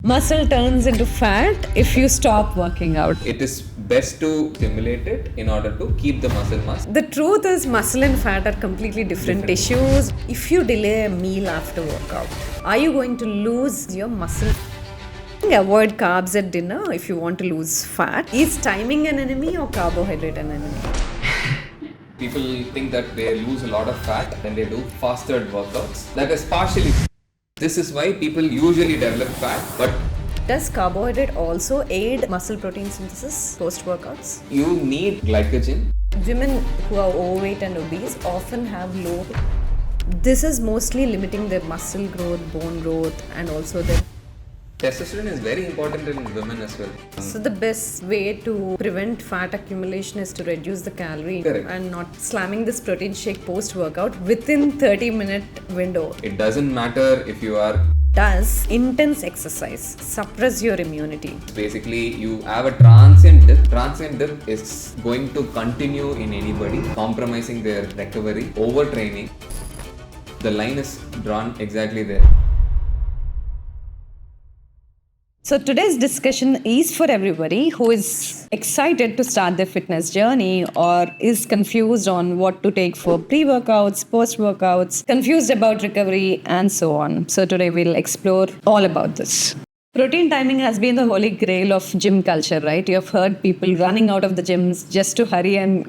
Muscle turns into fat if you stop working out. It is best to stimulate it in order to keep the muscle mass. The truth is, muscle and fat are completely different tissues. If you delay a meal after workout, are you going to lose your muscle? Avoid carbs at dinner if you want to lose fat. Is timing an enemy or carbohydrate an enemy? People think that they lose a lot of fat when they do fasted workouts. That is partially. This is why people usually develop fat, but does carbohydrate also aid muscle protein synthesis post-workouts? You need glycogen. Women who are overweight and obese often have low. This is mostly limiting their muscle growth, bone growth, and also their Testosterone is very important in women as well. So the best way to prevent fat accumulation is to reduce the calorie. Correct. And not slamming this protein shake post-workout within 30-minute window. It doesn't matter if you are. Does intense exercise suppress your immunity? Basically, you have a transient dip. Transient dip is going to continue in anybody, compromising their recovery, overtraining. The line is drawn exactly there. So today's discussion is for everybody who is excited to start their fitness journey or is confused on what to take for pre-workouts, post-workouts, confused about recovery and so on. So today we'll explore all about this. Protein timing has been the holy grail of gym culture, right? You have heard people running out of the gyms just to hurry and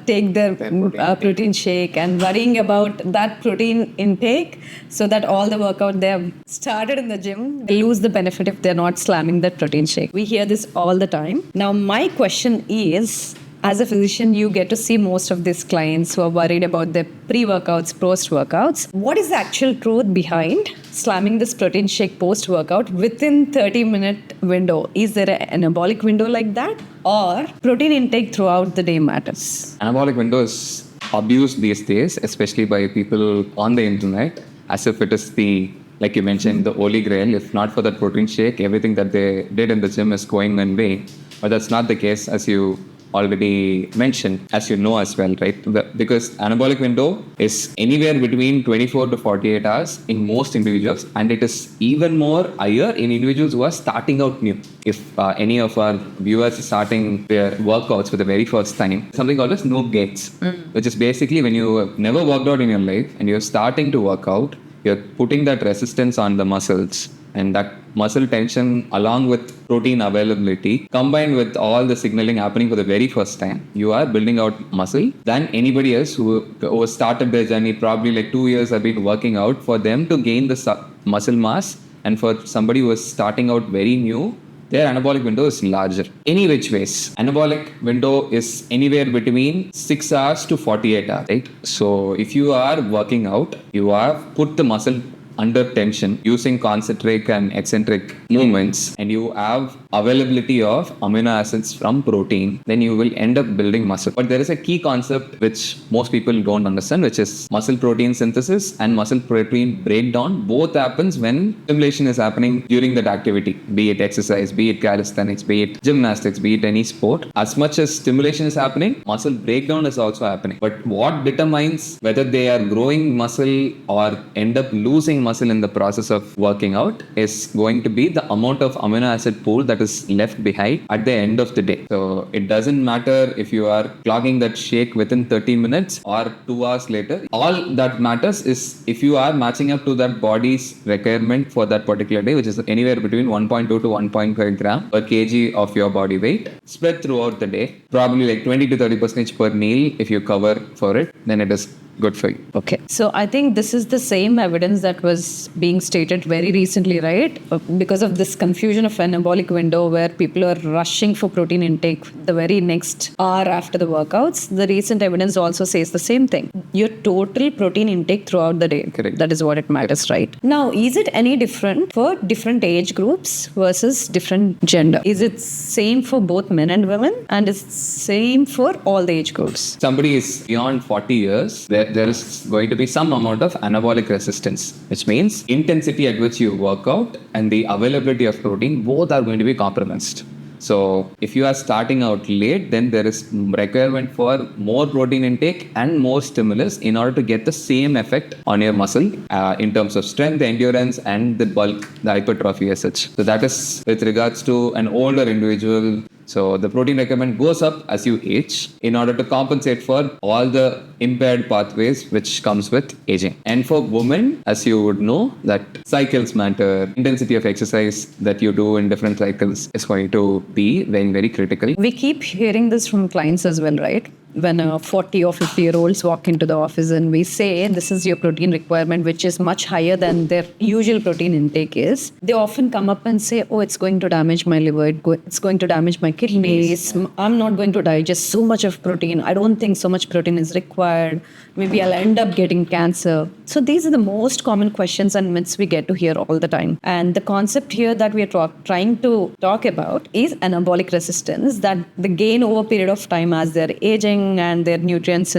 take their protein shake and worrying about that protein intake so that all the workout they have started in the gym, they lose the benefit if they're not slamming that protein shake. We hear this all the time. Now, my question is, as a physician, you get to see most of these clients who are worried about their pre-workouts, post-workouts. What is the actual truth behind slamming this protein shake post-workout within 30-minute window? Is there an anabolic window like that? Or protein intake throughout the day matters? Anabolic window is abused these days, especially by people on the internet, as if it is the, like you mentioned, the holy grail. If not for that protein shake, everything that they did in the gym is going in vain. But that's not the case, as you already mentioned, as you know as well, right? Because anabolic window is anywhere between 24 to 48 hours in most individuals, and it is even more higher in individuals who are starting out new. If any of our viewers are starting their workouts for the very first time, something called as noob gains, which is basically when you have never worked out in your life and you're starting to work out, you're putting that resistance on the muscles, and that muscle tension along with protein availability combined with all the signaling happening for the very first time, you are building out muscle than anybody else who started their journey probably like 2 years have been working out. For them to gain the muscle mass, and for somebody who is starting out very new, their anabolic window is larger. Any which ways, anabolic window is anywhere between 6 hours to 48 hours, right? So if you are working out, you have put the muscle under tension using concentric and eccentric movements, and you have availability of amino acids from protein, then you will end up building muscle. But there is a key concept which most people don't understand, which is muscle protein synthesis and muscle protein breakdown. Both happens when stimulation is happening during that activity, be it exercise, be it calisthenics, be it gymnastics, be it any sport. As much as stimulation is happening, muscle breakdown is also happening. But what determines whether they are growing muscle or end up losing muscle in the process of working out is going to be the amount of amino acid pool that is left behind at the end of the day. So it doesn't matter if you are clogging that shake within 30 minutes or 2 hours later. All that matters is if you are matching up to that body's requirement for that particular day, which is anywhere between 1.2 to 1.5 gram per kg of your body weight, spread throughout the day, probably like 20 to 30% per meal. If you cover for it, then it is good for you. Okay. So I think this is the same evidence that was being stated very recently, right? Because of this confusion of anabolic window where people are rushing for protein intake the very next hour after the workouts. The recent evidence also says the same thing. Your total protein intake throughout the day. Correct. That is what it matters, right? Now, is it any different for different age groups versus different gender? Is it same for both men and women? And is same for all the age groups? Somebody is beyond 40 years, there is going to be some amount of anabolic resistance, which means intensity at which you work out and the availability of protein, both are going to be compromised. So if you are starting out late, then there is requirement for more protein intake and more stimulus in order to get the same effect on your muscle in terms of strength, endurance, and the bulk, the hypertrophy as such. So that is with regards to an older individual. So the protein requirement goes up as you age in order to compensate for all the impaired pathways which comes with aging. And for women, as you would know, that cycles matter. Intensity of exercise that you do in different cycles is going to be very, very critical. We keep hearing this from clients as well, right? When 40 or 50-year-olds walk into the office and we say, this is your protein requirement, which is much higher than their usual protein intake is, they often come up and say, oh, it's going to damage my liver, it's going to damage my kidneys, I'm not going to digest so much of protein, I don't think so much protein is required, maybe I'll end up getting cancer. So these are the most common questions and myths we get to hear all the time. And the concept here that we are trying to talk about is anabolic resistance, that the gain over a period of time as they're aging and their nutrients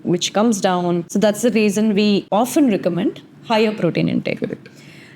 which comes down. So that's the reason we often recommend higher protein intake. Correct.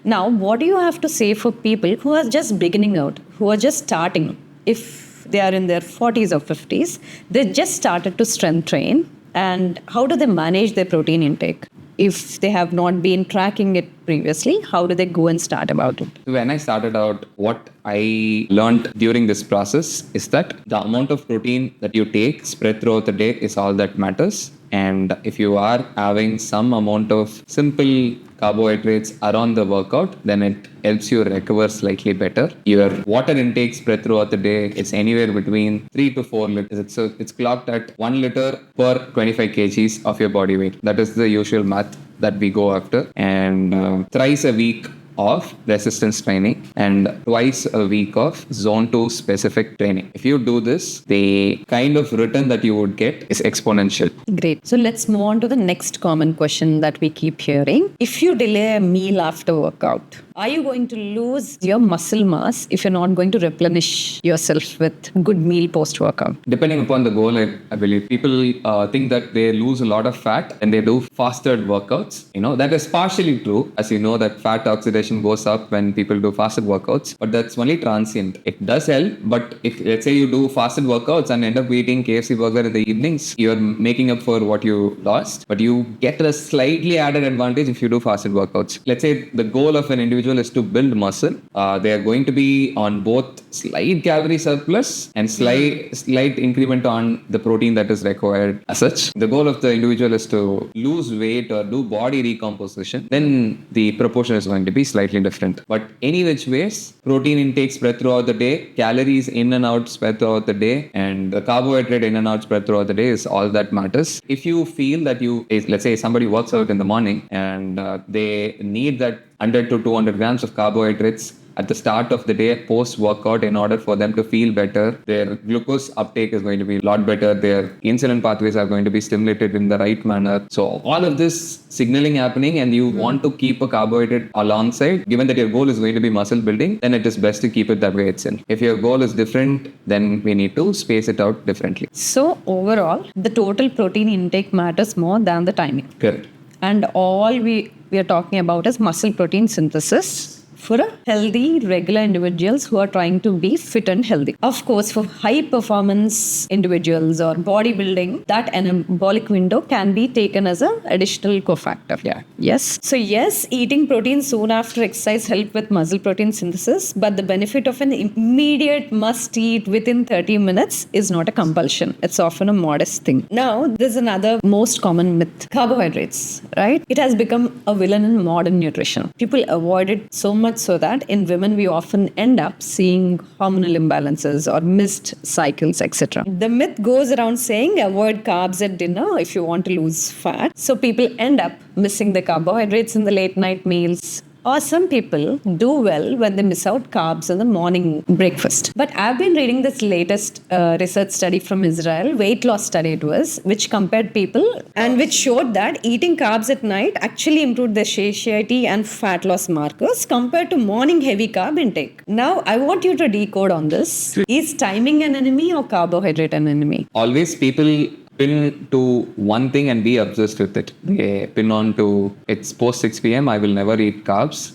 Now, what do you have to say for people who are just beginning out, who are just starting? If they are in their 40s or 50s, they just started to strength train, and how do they manage their protein intake? If they have not been tracking it previously, how do they go and start about it? When I started out, what I learned during this process is that the amount of protein that you take spread throughout the day is all that matters. And if you are having some amount of simple carbohydrates around the workout, then it helps you recover slightly better. Your water intake spread throughout the day is anywhere between 3 to 4 liters. So it's clocked at 1 liter per 25 kgs of your body weight. That is the usual math that we go after. And thrice a week of resistance training and twice a week of zone 2 specific training. If you do this, the kind of return that you would get is exponential. Great. So let's move on to the next common question that we keep hearing. If you delay a meal after workout, are you going to lose your muscle mass if you're not going to replenish yourself with good meal post-workout? Depending upon the goal, I believe people think that they lose a lot of fat and they do fasted workouts. That is partially true. As you know, that fat oxidation goes up when people do fasted workouts, but that's only transient. It does help, but if let's say you do fasted workouts and end up eating KFC burger in the evenings, you're making up for what you lost, but you get a slightly added advantage if you do fasted workouts. Let's say the goal of an individual is to build muscle. They are going to be on both slight calorie surplus and slight increment on the protein that is required as such. The goal of the individual is to lose weight or do body recomposition. Then the proportion is going to be slightly different. But any which ways, protein intake spread throughout the day, calories in and out spread throughout the day, and the carbohydrate in and out spread throughout the day is all that matters. If you feel that let's say somebody works out in the morning and they need that 100 to 200 grams of carbohydrates at the start of the day post-workout in order for them to feel better. Their glucose uptake is going to be a lot better. Their insulin pathways are going to be stimulated in the right manner. So all of this signaling happening and you want to keep a carbohydrate alongside, given that your goal is going to be muscle building, then it is best to keep it that way itself. If your goal is different, then we need to space it out differently. So overall, the total protein intake matters more than the timing. Correct. And all we are talking about is muscle protein synthesis for a healthy, regular individuals who are trying to be fit and healthy. Of course, for high performance individuals or bodybuilding, that anabolic window can be taken as an additional cofactor. Yeah. Yes. So yes, eating protein soon after exercise help with muscle protein synthesis, but the benefit of an immediate must eat within 30 minutes is not a compulsion. It's often a modest thing. Now, there's another most common myth, carbohydrates, right? It has become a villain in modern nutrition. People avoid it so much so that in women we often end up seeing hormonal imbalances or missed cycles, etc. The myth goes around saying avoid carbs at dinner if you want to lose fat. So people end up missing the carbohydrates in the late night meals. Or some people do well when they miss out carbs in the morning breakfast. But I've been reading this latest research study from Israel, weight loss study it was, which compared people and which showed that eating carbs at night actually improved their satiety and fat loss markers compared to morning heavy carb intake. Now, I want you to decode on this. Is timing an enemy or carbohydrate an enemy? Always people pin to one thing and be obsessed with it. They pin on to it's post 6 p.m. I will never eat carbs,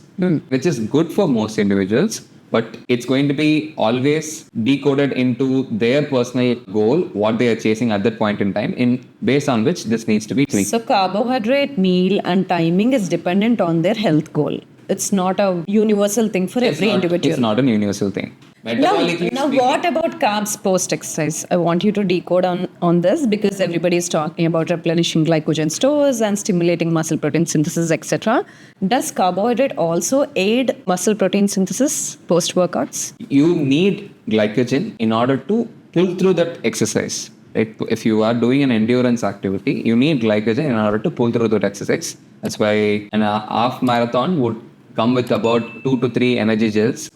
which is good for most individuals. but it's going to be always decoded into their personal goal, what they are chasing at that point in time, in based on which this needs to be tweaked. So carbohydrate meal and timing is dependent on their health goal. It's not a universal thing for every individual. It's not an universal thing. Metabolically Now speaking, what about carbs post-exercise? I want you to decode on this because everybody is talking about replenishing glycogen stores and stimulating muscle protein synthesis, etc. Does carbohydrate also aid muscle protein synthesis post-workouts? you need glycogen in order to pull through that exercise. Right? If you are doing an endurance activity, you need glycogen in order to pull through that exercise. That's why a half marathon would come with about 2 to 3 energy gels,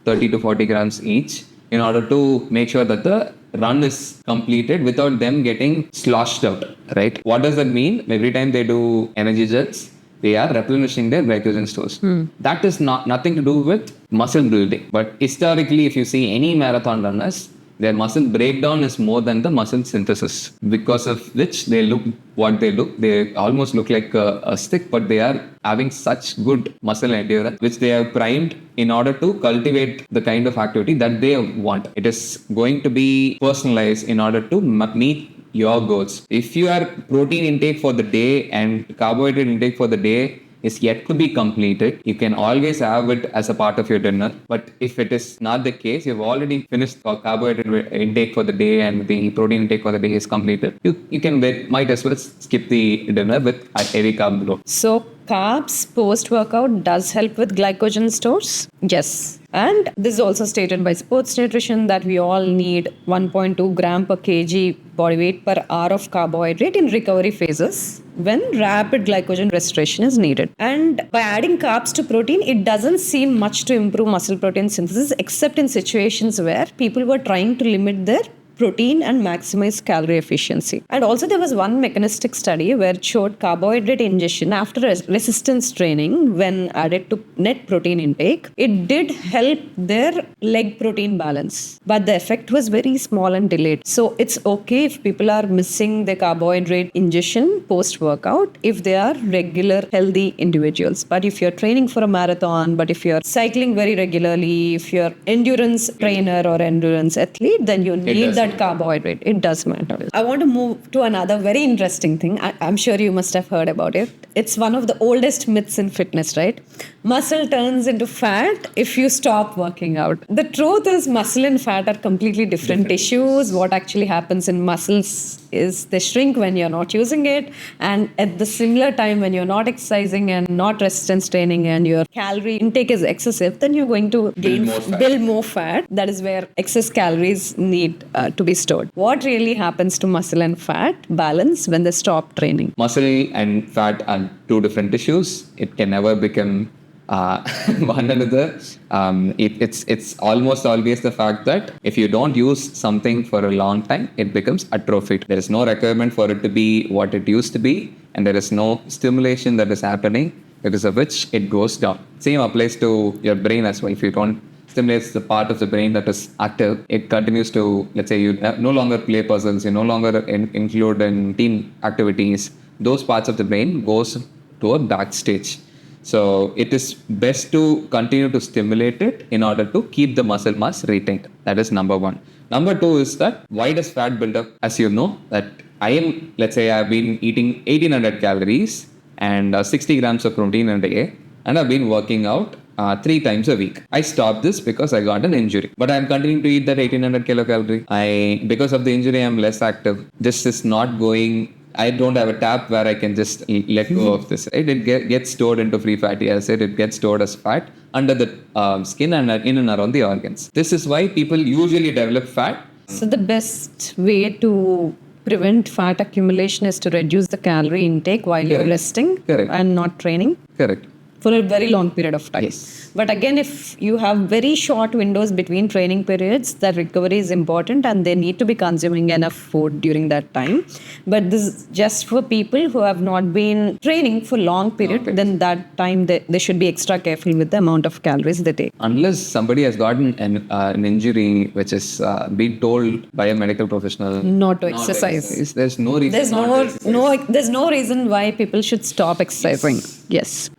30 to 40 grams each, in order to make sure that the run is completed without them getting sloshed out. Right? What does that mean? Every time they do energy gels, they are replenishing their glycogen stores. That is nothing to do with muscle building. But historically, if you see any marathon runners, their muscle breakdown is more than the muscle synthesis, because of which they look what they look. They almost look like a stick, but they are having such good muscle endurance, which they have primed in order to cultivate the kind of activity that they want. It is going to be personalized in order to meet your goals. If your protein intake for the day and carbohydrate intake for the day is yet to be completed, you can always have it as a part of your dinner. But if it is not the case, you've already finished carbohydrate intake for the day and the protein intake for the day is completed, you can might as well skip the dinner with a heavy carb load. So carbs post-workout does help with glycogen stores? Yes. And this is also stated by sports nutrition that we all need 1.2 gram per kg body weight per hour of carbohydrate in recovery phases when rapid glycogen restoration is needed. And by adding carbs to protein, it doesn't seem much to improve muscle protein synthesis, except in situations where people were trying to limit their protein and maximize calorie efficiency. And also there was one mechanistic study where it showed carbohydrate ingestion after resistance training when added to net protein intake. It did help their leg protein balance, but the effect was very small and delayed. So it's okay if people are missing the carbohydrate ingestion post-workout if they are regular healthy individuals. But if you're training for a marathon, but if you're cycling very regularly, if you're endurance trainer or endurance athlete, then you need that carbohydrate. It does matter. I want to move to another very interesting thing. I'm sure you must have heard about it. It's one of the oldest myths in fitness, right? Muscle turns into fat if you stop working out. The truth is muscle and fat are completely different tissues. What actually happens in muscles is they shrink when you're not using it, and at the similar time when you're not exercising and not resistance training and your calorie intake is excessive, then you're going to build more fat. That is where excess calories need to be stored. What really happens to muscle and fat balance when they stop training? Muscle and fat are two different tissues. It can never become one another. It's almost always the fact that if you don't use something for a long time, it becomes atrophied. There is no requirement for it to be what it used to be, and there is no stimulation that is happening, because of which it goes down. Same applies to your brain as well. If you don't stimulate the part of the brain that is active, it continues to, let's say you no longer play puzzles, you no longer include in team activities, those parts of the brain goes to a backstage. So it is best to continue to stimulate it in order to keep the muscle mass retained. That is number one. Number two is that why does fat build up? As you know, that let's say I've been eating 1800 calories and 60 grams of protein a day, and I've been working out 3 times a week. I stopped this because I got an injury, but I'm continuing to eat that 1800 kilocalorie. Because of the injury, I'm less active. This is not going. I don't have a tap where I can just let go of this. Right? It gets stored into free fatty acid. It gets stored as fat under the skin and in and around the organs. This is why people usually develop fat. So the best way to prevent fat accumulation is to reduce the calorie intake while you're resting and not training. Correct. For a very long period of time. Yes. But again, if you have very short windows between training periods, that recovery is important and they need to be consuming enough food during that time. But this is just for people who have not been training for long period, then that time they should be extra careful with the amount of calories they take. Unless somebody has gotten an injury which is been told by a medical professional not to exercise. There's no reason. There's no reason why people should stop exercising. Yes.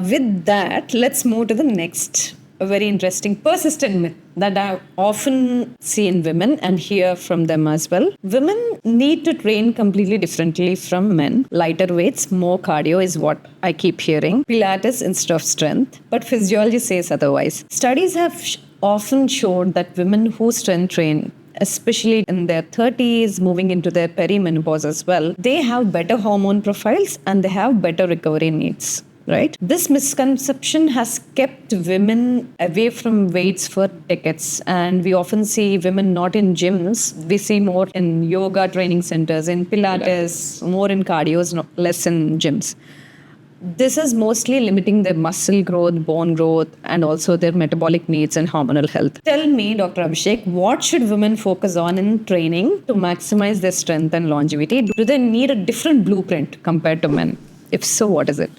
With that, let's move to the next a very interesting persistent myth that I often see in women and hear from them as well. Women need to train completely differently from men. Lighter weights, more cardio is what I keep hearing. Pilates instead of strength. But physiology says otherwise. Studies have often showed that women who strength train, especially in their 30s, moving into their perimenopause as well, they have better hormone profiles and they have better recovery needs. Right? This misconception has kept women away from weights for decades. And we often see women not in gyms. We see more in yoga training centers, in Pilates, more in cardios, less in gyms. This is mostly limiting their muscle growth, bone growth, and also their metabolic needs and hormonal health. Tell me, Dr. Abhishek, what should women focus on in training to maximize their strength and longevity? Do they need a different blueprint compared to men? If so, what is it?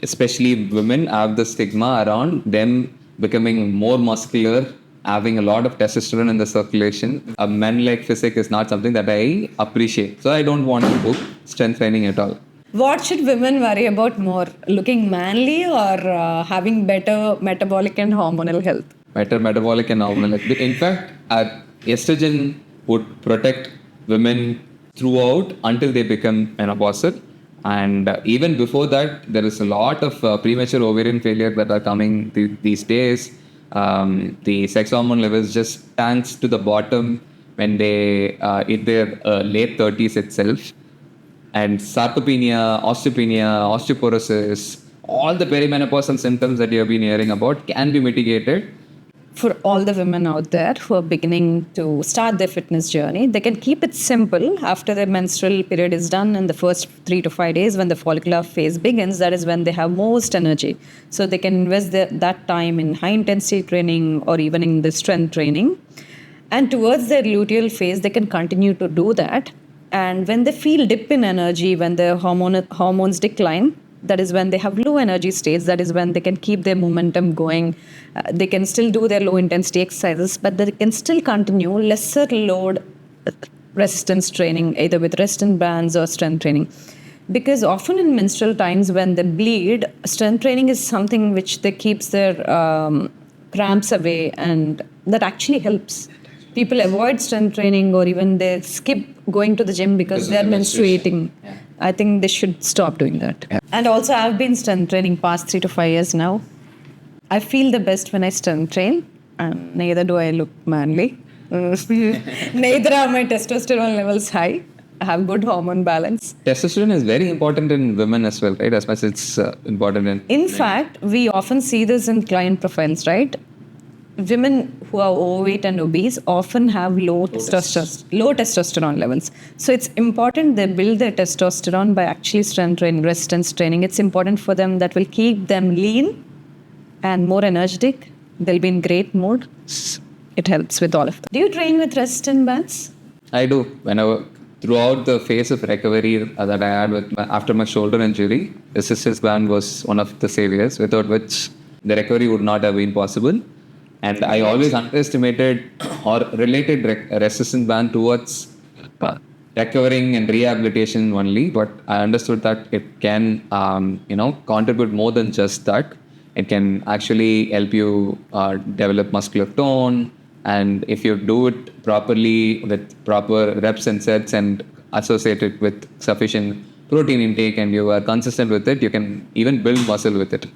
Especially women have the stigma around them becoming more muscular, having a lot of testosterone in the circulation. A man-like physique is not something that I appreciate. So I don't want to do strength training at all. What should women worry about more? Looking manly or having better metabolic and hormonal health? Better metabolic and hormonal health. In fact, estrogen would protect women throughout until they become menopausal. And even before that, there is a lot of premature ovarian failure that are coming these days. The sex hormone levels just tanks to the bottom when they hit their late 30s itself. And sarcopenia, osteopenia, osteoporosis, all the perimenopausal symptoms that you have been hearing about can be mitigated. For all the women out there who are beginning to start their fitness journey, they can keep it simple. After their menstrual period is done in the first 3 to 5 days, when the follicular phase begins, that is when they have most energy. So they can invest that time in high intensity training or even in the strength training. And towards their luteal phase, they can continue to do that. And when they feel dip in energy, when their hormones decline, that is when they have low energy states. That is when they can keep their momentum going. They can still do their low intensity exercises, but they can still continue lesser load resistance training, either with resistance bands or strength training. Because often in menstrual times when they bleed, strength training is something which they keeps their cramps away, and that actually helps. People avoid strength training or even they skip going to the gym because they're menstruating. Yeah. I think they should stop doing that. Yeah. And also, I've been strength training past 3 to 5 years now. I feel the best when I strength train, and neither do I look manly. Neither are my testosterone levels high. I have good hormone balance. Testosterone is very important in women as well, right? As much as it's important in men. Fact, we often see this in client profiles, right? Women who are overweight and obese often have low testosterone levels. So it's important they build their testosterone by actually strength training, resistance training. It's important for them. That will keep them lean and more energetic. They'll be in great mood. It helps with all of them. Do you train with resistance bands? I do. Whenever throughout the phase of recovery that I had after my shoulder injury, resistance band was one of the saviors without which the recovery would not have been possible. And I always underestimated or related resistance band towards recovering and rehabilitation only. But I understood that it can, contribute more than just that. It can actually help you develop muscular tone. And if you do it properly with proper reps and sets and associate it with sufficient protein intake and you are consistent with it, you can even build muscle with it.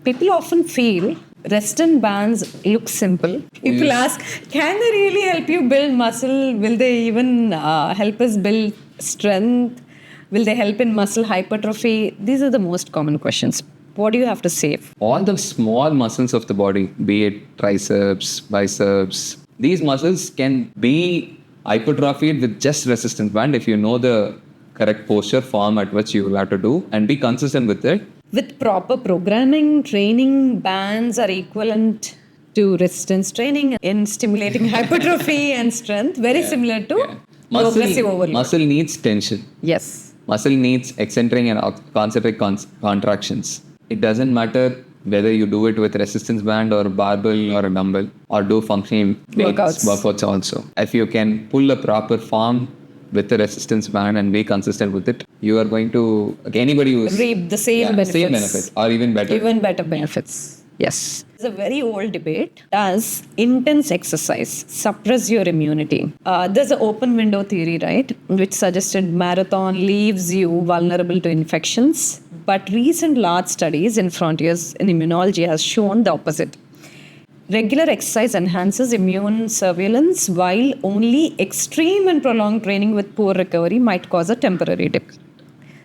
People often feel resistance bands look simple. People ask, can they really help you build muscle? Will they even help us build strength? Will they help in muscle hypertrophy? These are the most common questions. What do you have to say? All the small muscles of the body, be it triceps, biceps, these muscles can be hypertrophied with just resistance band if you know the correct posture form at which you will have to do and be consistent with it. With proper programming, training, bands are equivalent to resistance training in stimulating hypertrophy and strength, very similar to progressive overload. Muscle needs tension. Yes. Muscle needs eccentric and concentric contractions. It doesn't matter whether you do it with resistance band or barbell or a dumbbell or do functional workouts also. If you can pull a proper form with the resistance band and be consistent with it, you are going to, anybody who's reap the same benefits. Same benefits or even better. Even better benefits. Yes. It's a very old debate. Does intense exercise suppress your immunity? There's an open window theory, right? Which suggested marathon leaves you vulnerable to infections. But recent large studies in frontiers in immunology has shown the opposite. Regular exercise enhances immune surveillance, while only extreme and prolonged training with poor recovery might cause a temporary dip.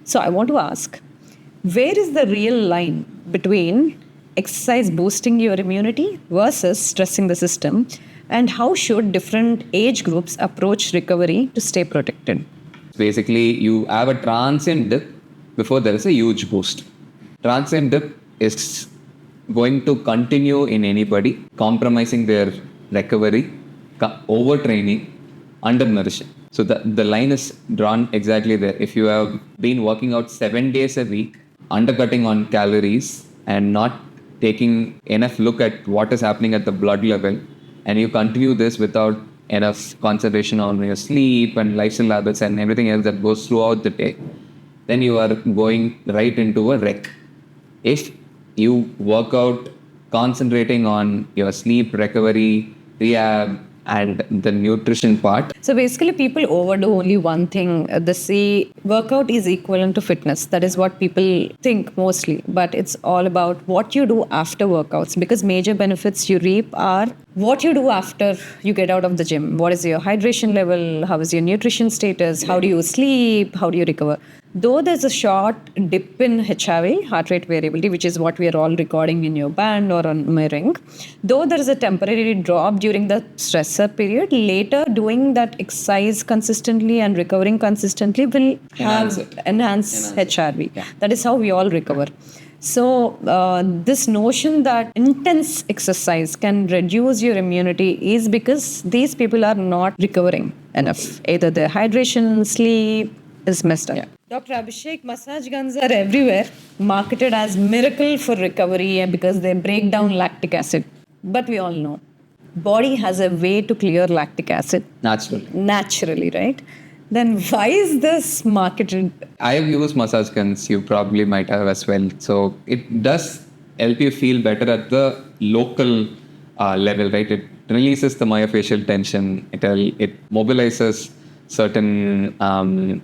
So I want to ask, where is the real line between exercise boosting your immunity versus stressing the system? And how should different age groups approach recovery to stay protected? Basically, you have a transient dip before there is a huge boost. Transient dip is going to continue in anybody compromising their recovery, overtraining, undernourishing. So the line is drawn exactly there. If you have been working out 7 days a week, undercutting on calories, and not taking enough look at what is happening at the blood level, and you continue this without enough concentration on your sleep and lifestyle habits and everything else that goes throughout the day, then you are going right into a wreck. If you work out concentrating on your sleep, recovery, rehab, and the nutrition part. So basically, people overdo only one thing. They say workout is equivalent to fitness. That is what people think mostly. But it's all about what you do after workouts, because major benefits you reap are what you do after you get out of the gym. What is your hydration level? How is your nutrition status? How do you sleep? How do you recover? Though there's a short dip in HRV, heart rate variability, which is what we are all recording in your band or on my ring, though there is a temporary drop during the stressor period, later doing that exercise consistently and recovering consistently will enhance HRV. Yeah. That is how we all recover. So, this notion that intense exercise can reduce your immunity is because these people are not recovering enough. Either their hydration, sleep is messed up. Yeah. Dr. Abhishek, massage guns are everywhere, marketed as miracle for recovery because they break down lactic acid. But we all know, body has a way to clear lactic acid. Naturally, right? Then why is this marketed? I have used massage guns. You probably might have as well. So it does help you feel better at the local level, right? It releases the myofascial tension. It mobilizes certain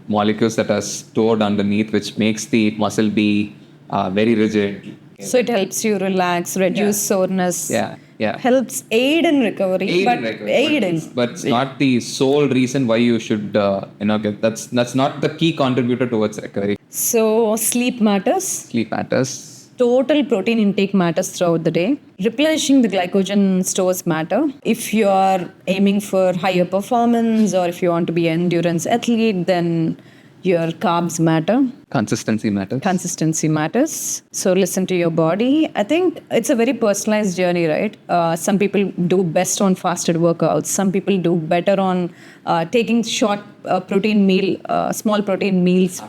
molecules that are stored underneath, which makes the muscle be very rigid. So it helps you relax, reduce soreness. Yeah. Helps aid in recovery. But it's not the sole reason why you should, that's not the key contributor towards recovery. So sleep matters. Sleep matters. Total protein intake matters throughout the day. Replenishing the glycogen stores matter. If you are aiming for higher performance or if you want to be an endurance athlete, then your carbs matter. Consistency matters. So listen to your body. I think it's a very personalized journey, right? Some people do best on fasted workouts. Some people do better on taking short protein meal, small protein meals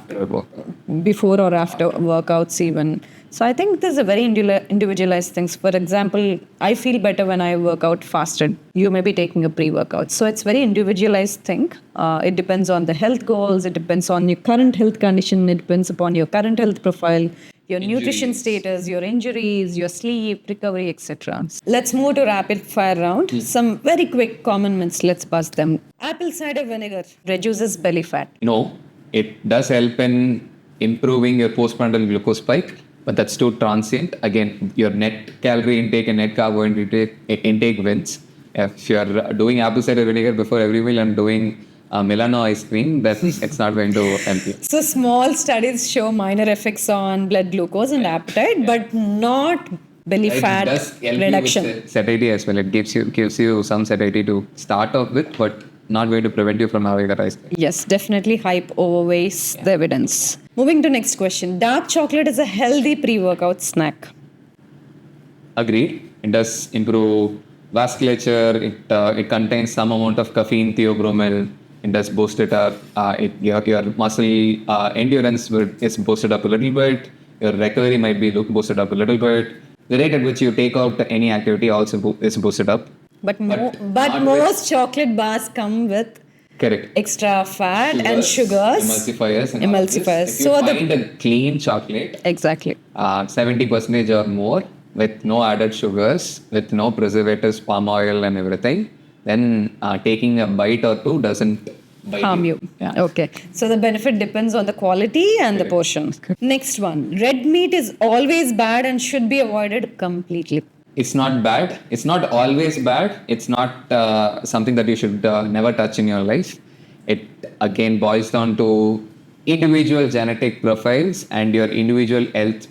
before or after workouts even. So I think there's a very individualized things. For example, I feel better when I work out fasted. You may be taking a pre-workout. So it's very individualized thing. It depends on the health goals. It depends on your current health condition. It depends upon your current health profile, your nutrition status, your injuries, your sleep, recovery, etc. Let's move to rapid fire round. Some very quick common myths. Let's bust them. Apple cider vinegar reduces belly fat. No, it does help in improving your postprandial glucose spike. But that's too transient. Again, your net calorie intake and net carbohydrate intake wins. If you're doing apple cider vinegar before every meal and doing Milano ice cream, it's not going to help you. So small studies show minor effects on blood glucose and appetite, but not belly fat reduction. It does satiety as well. It gives you some satiety to start off with, but not going to prevent you from having that ice cream. Yes, definitely hype overweighs the evidence. Moving to next question. Dark chocolate is a healthy pre-workout snack. Agreed. It does improve vasculature. It contains some amount of caffeine, theobromine. It does boost it up. Your muscle endurance is boosted up a little bit. Your recovery might be boosted up a little bit. The rate at which you take out any activity also is boosted up. But most chocolate bars come with extra fat and sugars, emulsifiers. If you find a clean chocolate, exactly, 70% or more, with no added sugars, with no preservatives, palm oil, and everything, then taking a bite or two doesn't bite Harm you. Yeah. Okay. So the benefit depends on the quality and the portion. Next one. Red meat is always bad and should be avoided completely. It's not bad. It's not always bad. It's not something that you should never touch in your life. It again boils down to individual genetic profiles and your individual health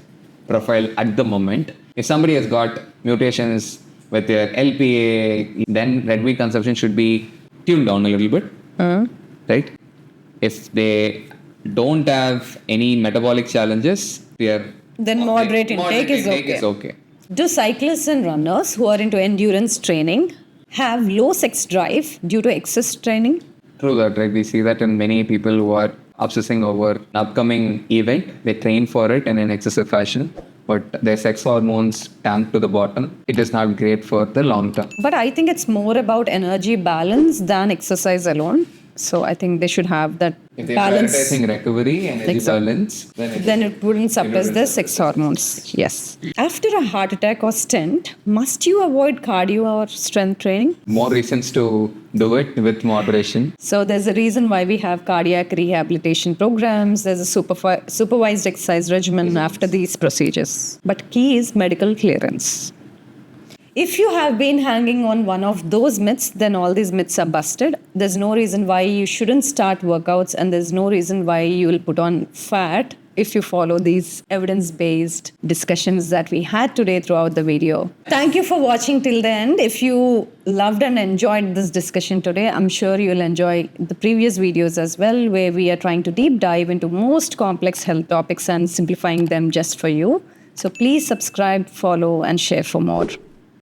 profile at the moment. If somebody has got mutations with their LPA, then red meat consumption should be tuned down a little bit, right? If they don't have any metabolic challenges, Then moderate intake is okay. Do cyclists and runners who are into endurance training have low sex drive due to excess training? True that, right? We see that in many people who are obsessing over an upcoming event. They train for it in an excessive fashion, but their sex hormones tank to the bottom. It is not great for the long term. But I think it's more about energy balance than exercise alone. So I think they should have that If they're balance. prioritizing recovery and energy balance, Then it wouldn't suppress the sex hormones. Yes. After a heart attack or stent, must you avoid cardio or strength training? more reasons to do it with moderation. So there's a reason why we have cardiac rehabilitation programs. There's a supervised exercise regimen after these procedures. But key is medical clearance. If you have been hanging on one of those myths, then all these myths are busted. There's no reason why you shouldn't start workouts, and there's no reason why you will put on fat if you follow these evidence-based discussions that we had today throughout the video. Thank you for watching till the end. If you loved and enjoyed this discussion today, I'm sure you'll enjoy the previous videos as well, where we are trying to deep dive into most complex health topics and simplifying them just for you. So please subscribe, follow, and share for more.